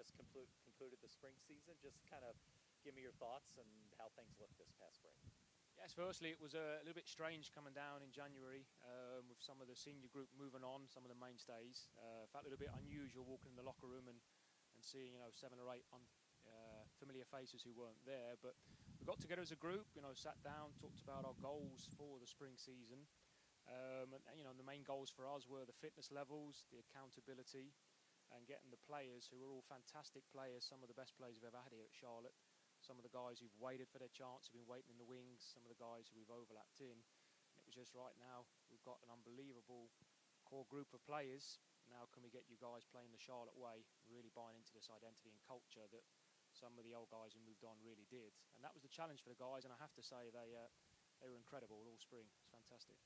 just concluded the spring season. Just kind of give me your thoughts and how things look this past spring. Yes, firstly, it was a little bit strange coming down in January with some of the senior group moving on, some of the mainstays. Felt a little bit unusual walking in the locker room and seeing, 7 or 8 familiar faces who weren't there. But we got together as a group, sat down, talked about our goals for the spring season. And the main goals for us were the fitness levels, the accountability, and getting the players who were all fantastic players, some of the best players we've ever had here at Charlotte. Some of the guys who've waited for their chance, who've been waiting in the wings, some of the guys who we've overlapped in. And it was just right now, we've got an unbelievable core group of players. Now can we get you guys playing the Charlotte way, really buying into this identity and culture that some of the old guys who moved on really did. And that was the challenge for the guys, and I have to say they were incredible all spring. It's fantastic.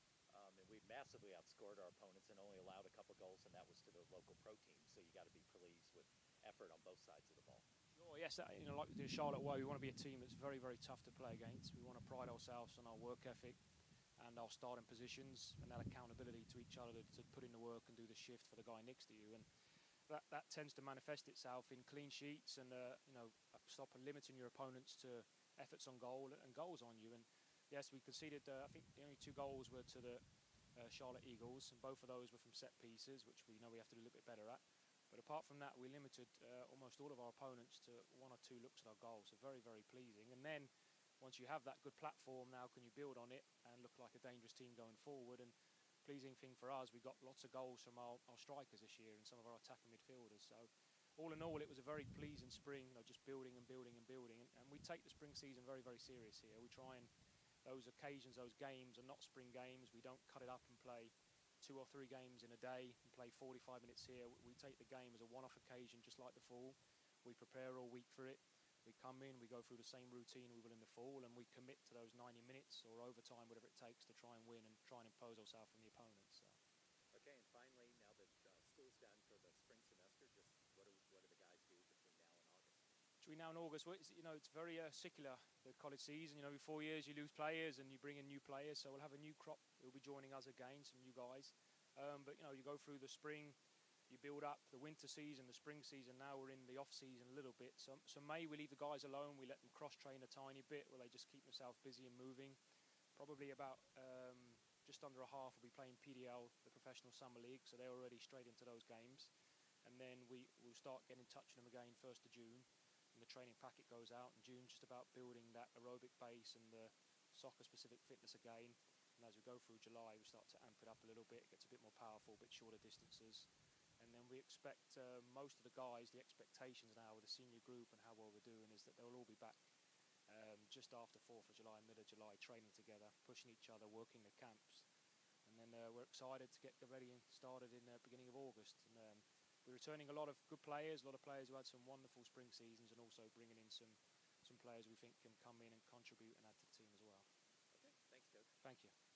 And we massively outscored our opponents and only allowed a couple goals, and that was to the local pro team. So you got to be pleased with effort on both sides of the ball. Sure, yes, like we do Charlotte way, we want to be a team that's very, very tough to play against. We want to pride ourselves on our work ethic and our starting positions and that accountability to each other to put in the work and do the shift for the guy next to you. And that tends to manifest itself in clean sheets and stop limiting your opponents to efforts on goal and goals on you. And yes, we conceded. I think the only 2 goals were to the Charlotte Eagles, and both of those were from set pieces, which we know we have to do a little bit better at. But apart from that, we limited almost all of our opponents to 1 or 2 looks at our goals. So very, very pleasing. And then once you have that good platform, now can you build on it and look like a dangerous team going forward? And pleasing thing for us, we got lots of goals from our strikers this year and some of our attacking midfielders. So all in all, it was a very pleasing spring, just building and building and building. And we take the spring season very, very serious here. We try and those occasions, those games are not spring games. We don't cut it up and play 2 or 3 games in a day and play 45 minutes here. We take the game as a one-off occasion, just like the fall. We prepare all week for it. We come in, we go through the same routine we will in the fall, and we commit to those 90 minutes or overtime, whatever it takes, to try and win and try and impose ourselves on the opponents. So. Okay, and finally, now that school's done for the spring semester, just what do the guys do between now and August? Between now and August, well, it's very secular, the college season. Every 4 years you lose players and you bring in new players, so we'll have a new crop who will be joining us again, some new guys. But you go through the spring, you build up the winter season, the spring season. Now we're in the off season a little bit. So May we leave the guys alone. We let them cross train a tiny bit where they just keep themselves busy and moving. Probably about just under a half will be playing PDL, the Professional Summer League. So they're already straight into those games. And then we'll start getting in touch with them again 1st of June. And the training packet goes out in June, just about building that aerobic base and the soccer-specific fitness again. And as we go through July, we start to amp it up a little bit. It gets a bit more powerful, a bit shorter distances. And then we expect most of the guys, the expectations now with the senior group and how well we're doing is that they'll all be back just after 4th of July, mid of July, training together, pushing each other, working the camps. And then we're excited to get ready and started in the beginning of August. And we're returning a lot of good players, a lot of players who had some wonderful spring seasons, and also bringing in some players we think can come in and contribute and add to the team as well. Okay, thanks, Coach. Thank you.